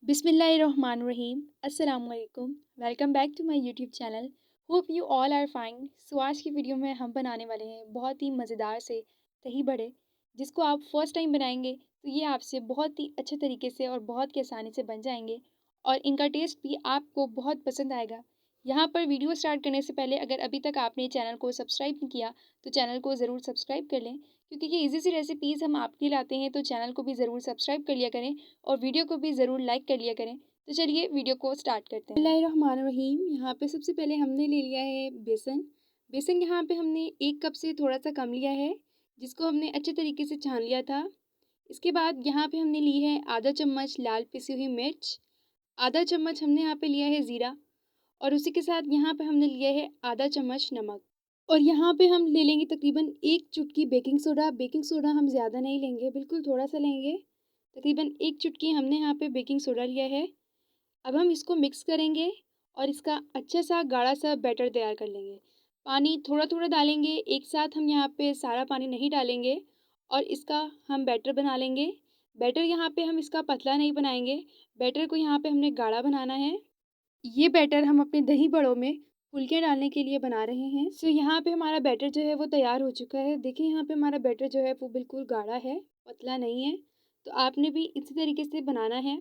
बिस्मिल्लाहिर्रहमानिर्रहीम अस्सलाम वालेकुम। Welcome back to my YouTube channel. Hope you all are fine. So आज की वीडियो में हम बनाने वाले हैं बहुत ही मज़ेदार से दही बड़े, जिसको आप फर्स्ट टाइम बनाएंगे तो ये आपसे बहुत ही अच्छे तरीके से और बहुत ही आसानी से बन जाएंगे और इनका टेस्ट भी आपको बहुत पसंद आएगा। यहाँ पर वीडियो स्टार्ट करने से पहले अगर अभी तक आपने चैनल को सब्सक्राइब नहीं किया तो चैनल को ज़रूर सब्सक्राइब कर लें, क्योंकि ये इजी सी रेसिपीज़ हम आपके लिए लाते हैं, तो चैनल को भी ज़रूर सब्सक्राइब कर लिया करें और वीडियो को भी ज़रूर लाइक कर लिया करें। तो चलिए वीडियो को स्टार्ट करते हैं। बिस्मिल्लाहिर्रहमानिर्रहीम। यहाँ पे सबसे पहले हमने ले लिया है बेसन। बेसन यहाँ पे हमने 1 कप से थोड़ा सा कम लिया है, जिसको हमने अच्छे तरीके से छान लिया था। इसके बाद यहाँ पे हमने ली है आधा चम्मच लाल पिसी हुई मिर्च, आधा चम्मच हमने यहाँ पे लिया है ज़ीरा और उसी के साथ यहाँ पे हमने लिया है आधा चम्मच नमक। और यहाँ पे हम ले लेंगे तकरीबन 1 चुटकी बेकिंग सोडा। बेकिंग सोडा हम ज़्यादा नहीं लेंगे, बिल्कुल थोड़ा सा लेंगे। तकरीबन 1 चुटकी हमने यहाँ पे बेकिंग सोडा लिया है। अब हम इसको मिक्स करेंगे और इसका अच्छा सा गाढ़ा सा बैटर तैयार कर लेंगे। पानी थोड़ा थोड़ा डालेंगे, एक साथ हम यहाँ पे सारा पानी नहीं डालेंगे और इसका हम बैटर बना लेंगे। बैटर यहाँ पे हम इसका पतला नहीं बनाएंगे, बैटर को यहाँ पे हमने गाढ़ा बनाना है। ये बैटर हम अपने दही बड़ों में फुलके डालने के लिए बना रहे हैं। सो यहाँ पे हमारा बैटर जो है वो तैयार हो चुका है। देखिए यहाँ पे हमारा बैटर जो है वो बिल्कुल गाढ़ा है, पतला नहीं है। तो आपने भी इसी तरीके से बनाना है।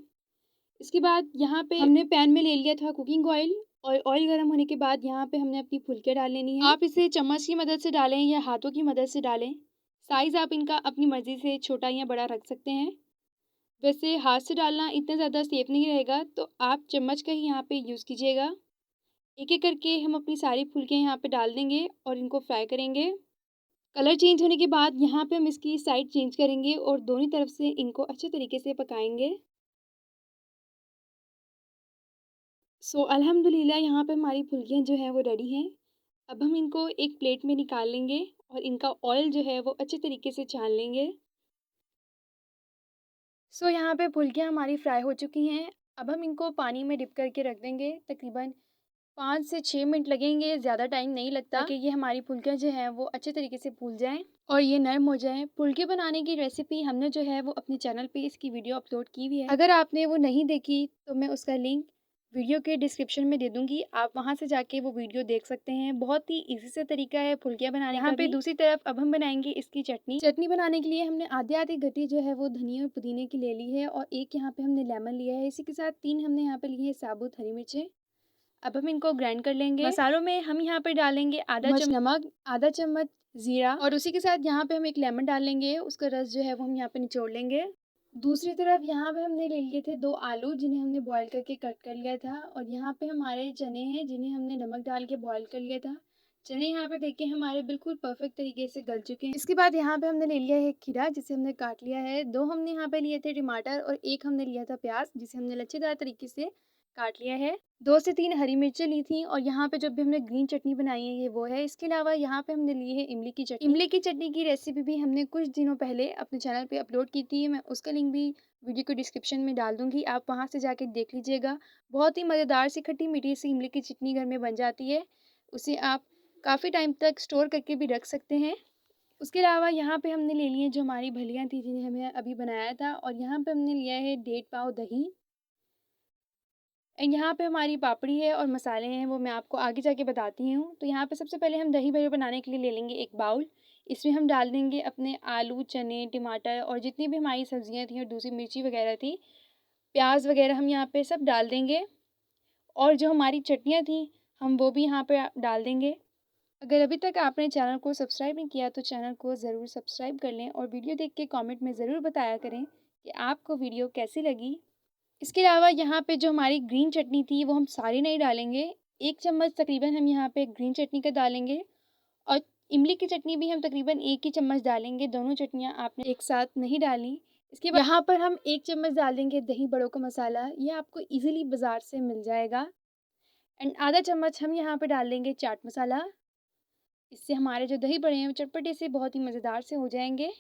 इसके बाद यहाँ पे हमने पैन में ले लिया था कुकिंग ऑयल और ऑयल गर्म होने के बाद यहाँ पे हमने अपनी फुलके डाल लेनी है। आप इसे चम्मच की मदद से डालें या हाथों की मदद से डालें। साइज़ आप इनका अपनी मर्ज़ी से छोटा या बड़ा रख सकते हैं। वैसे हाथ से डालना इतना ज़्यादा सेफ नहीं रहेगा, तो आप चम्मच का ही यहाँ पे यूज़ कीजिएगा। एक एक करके हम अपनी सारी फुलकियाँ यहाँ पे डाल देंगे और इनको फ्राई करेंगे। कलर चेंज होने के बाद यहाँ पे हम इसकी साइड चेंज करेंगे और दोनों तरफ से इनको अच्छे तरीके से पकाएंगे। सो अल्हम्दुलिल्लाह यहाँ पे हमारी फुलकियाँ जो हैं वो रेडी हैं। अब हम इनको एक प्लेट में निकाल लेंगे और इनका ऑयल जो है वो अच्छे तरीके से छान लेंगे। सो यहाँ पे फुलकियाँ हमारी फ्राई हो चुकी हैं। अब हम इनको पानी में डिप करके रख देंगे। तकरीबन 5 से 6 मिनट लगेंगे, ज़्यादा टाइम नहीं लगता, ताकि ये हमारी फुलकियाँ जो हैं वो अच्छे तरीके से फूल जाएं और ये नरम हो जाएं। फुलके बनाने की रेसिपी हमने जो है वो अपने चैनल पे इसकी वीडियो अपलोड की हुई है। अगर आपने वो नहीं देखी तो मैं उसका लिंक वीडियो के डिस्क्रिप्शन में दे दूंगी, आप वहां से जाके वो वीडियो देख सकते हैं। बहुत ही इजी से तरीका है फुलकियाँ बनाने का। यहाँ पे दूसरी तरफ अब हम बनाएंगे इसकी चटनी। चटनी बनाने के लिए हमने आधी आधी गड्डी जो है वो धनिया और पुदीने की ले ली है और एक यहाँ पे हमने लेमन लिया है। इसी के साथ 3 हमने यहाँ पे लिए है साबुत हरी मिर्चें। अब हम इनको ग्राइंड कर लेंगे। मसालों में हम यहाँ पे डालेंगे आधा चम्मच नमक, आधा चम्मच जीरा और उसी के साथ यहाँ पे हम एक लेमन डाल लेंगे। उसका रस जो है वो हम यहाँ पे निचोड़ लेंगे। दूसरी तरफ यहाँ पे हमने ले लिए थे 2 आलू, जिन्हें हमने बॉईल करके कट कर लिया था और यहाँ पे हमारे चने हैं, जिन्हें हमने नमक डाल के बॉईल कर लिया था। चने यहाँ पे देखिए हमारे बिल्कुल परफेक्ट तरीके से गल चुके हैं। इसके बाद यहाँ पे हमने ले लिया है खीरा, जिसे हमने काट लिया है। 2 हमने यहाँ पे लिए थे टमाटर और 1 हमने लिया था प्याज, जिसे हमने लच्छेदार तरीके से काट लिया है। 2 से 3 हरी मिर्चें ली थी और यहाँ पे जब भी हमने ग्रीन चटनी बनाई है ये वो है। इसके अलावा यहाँ पे हमने ली है इमली की चटनी। इमली की चटनी की रेसिपी भी हमने कुछ दिनों पहले अपने चैनल पे अपलोड की थी। मैं उसका लिंक भी वीडियो को डिस्क्रिप्शन में डाल दूंगी, आप वहाँ से जाके देख लीजिएगा। बहुत ही मज़ेदार सी खट्टी मीठी सी इमली की चटनी घर में बन जाती है। उसे आप काफ़ी टाइम तक स्टोर करके भी रख सकते हैं। उसके अलावा यहाँ पे हमने ले लिए जो हमारी भलियाँ थी, जिन्हें हमें अभी बनाया था, और यहाँ पे हमने लिया है 1.5 पाव दही। एंड यहाँ पे हमारी पापड़ी है और मसाले हैं, वो मैं आपको आगे जाके बताती हूँ। तो यहाँ पे सबसे पहले हम दही बड़े बनाने के लिए ले लेंगे एक बाउल। इसमें हम डाल देंगे अपने आलू, चने, टमाटर और जितनी भी हमारी सब्जियाँ थी और दूसरी मिर्ची वगैरह थी, प्याज वगैरह हम यहाँ पे सब डाल देंगे। और जो हमारी चटनियाँ थी हम वो भी यहाँ पे डाल देंगे। अगर अभी तक आपने चैनल को सब्सक्राइब नहीं किया तो चैनल को ज़रूर सब्सक्राइब कर लें और वीडियो देख के कमेंट में ज़रूर बताया करें कि आपको वीडियो कैसी लगी। इसके अलावा यहाँ पे जो हमारी ग्रीन चटनी थी वो हम सारी नहीं डालेंगे। 1 चम्मच तकरीबन हम यहाँ पे ग्रीन चटनी का डालेंगे और इमली की चटनी भी हम तकरीबन 1 ही चम्मच डालेंगे। दोनों चटनियाँ आपने एक साथ नहीं डाली। इसके बाद यहाँ पर हम 1 चम्मच डाल देंगे दही बड़ों का मसाला। ये आपको इजीली बाज़ार से मिल जाएगा। एंड आधा चम्मच हम यहाँ पे डाल देंगे चाट मसाला। इससे हमारे जो दही बड़े हैं वो चटपटे से बहुत ही मज़ेदार से हो जाएंगे।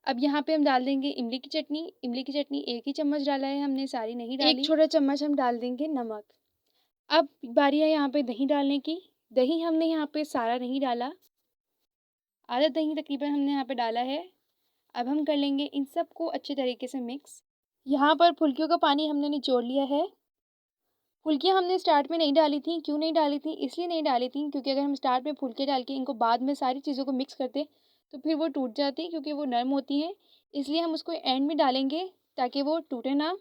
अब यहाँ पे हम डाल देंगे इमली की चटनी। इमली की चटनी 1 ही चम्मच डाला है हमने, सारी नहीं डाली। 1 छोटा चम्मच हम डाल देंगे नमक। अब बारी है यहाँ पे दही डालने की। दही हमने यहाँ पे सारा नहीं डाला, आधा दही तकरीबन हमने यहाँ पे डाला है। अब हम कर लेंगे इन सब को अच्छे तरीके से मिक्स। यहाँ पर फुल्कियों का पानी हमने निचोड़ लिया है। फुल्कियाँ हमने स्टार्ट में नहीं डाली थी, क्यों नहीं डाली थी? इसलिए नहीं डाली थी क्योंकि अगर हम स्टार्ट में फुल्के डाल के इनको बाद में सारी चीज़ों को मिक्स करते तो फिर वो टूट जाती क्योंकि वो नरम होती हैं। इसलिए हम उसको एंड में डालेंगे ताकि वो टूटे ना।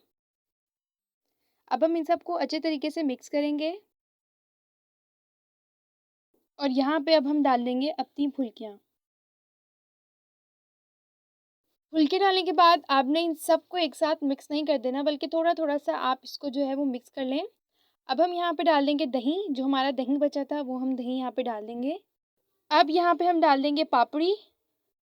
अब हम इन सबको अच्छे तरीके से मिक्स करेंगे और यहाँ पे अब हम डाल देंगे अपनी फुल्कियाँ। फुल्के डालने के बाद आपने इन सबको एक साथ मिक्स नहीं कर देना, बल्कि थोड़ा-थोड़ा सा आप इसको जो है वो मिक्स कर लें। अब हम यहाँ पे डाल देंगे दही, जो हमारा दही बचा था वो हम दही यहाँ पे डाल देंगे। अब यहाँ पे हम डाल देंगे पापड़ी।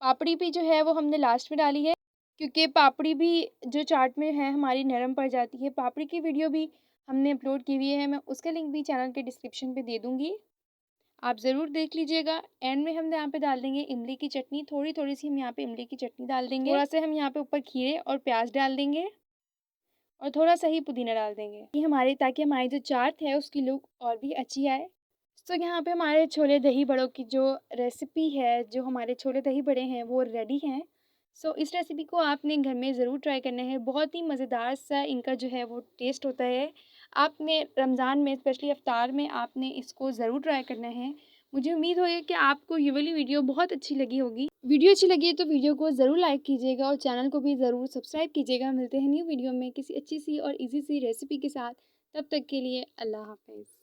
पापड़ी भी जो है वो हमने लास्ट में डाली है क्योंकि पापड़ी भी जो चाट में है हमारी नरम पड़ जाती है। पापड़ी की वीडियो भी हमने अपलोड की हुई है, मैं उसका लिंक भी चैनल के डिस्क्रिप्शन पे दे दूँगी, आप ज़रूर देख लीजिएगा। एंड में हम यहाँ पे डाल देंगे इमली की चटनी, थोड़ी-थोड़ी सी हम यहाँ पे इमली की चटनी डाल देंगे। थोड़ा-सा हम यहाँ पे ऊपर खीरे और प्याज़ डाल देंगे और थोड़ा-सा ही पुदीना डाल देंगे। ये हमारी ताकि हमारी जो चाट है उसकी लुक और भी अच्छी आए। तो यहाँ पे हमारे छोले दही बड़ों की जो रेसिपी है, जो हमारे छोले दही बड़े हैं वो रेडी हैं। सो इस रेसिपी को आपने घर में ज़रूर ट्राई करना है, बहुत ही मज़ेदार सा इनका जो है वो टेस्ट होता है। आपने रमज़ान में स्पेशली इफ्तार में आपने इसको ज़रूर ट्राई करना है। मुझे उम्मीद है कि आपको ये वाली वीडियो बहुत अच्छी लगी होगी। वीडियो अच्छी लगी है तो वीडियो को ज़रूर लाइक कीजिएगा और चैनल को भी ज़रूर सब्सक्राइब कीजिएगा। मिलते हैं न्यू वीडियो में किसी अच्छी सी और ईज़ी सी रेसिपी के साथ। तब तक के लिए अल्लाह हाफ़िज़।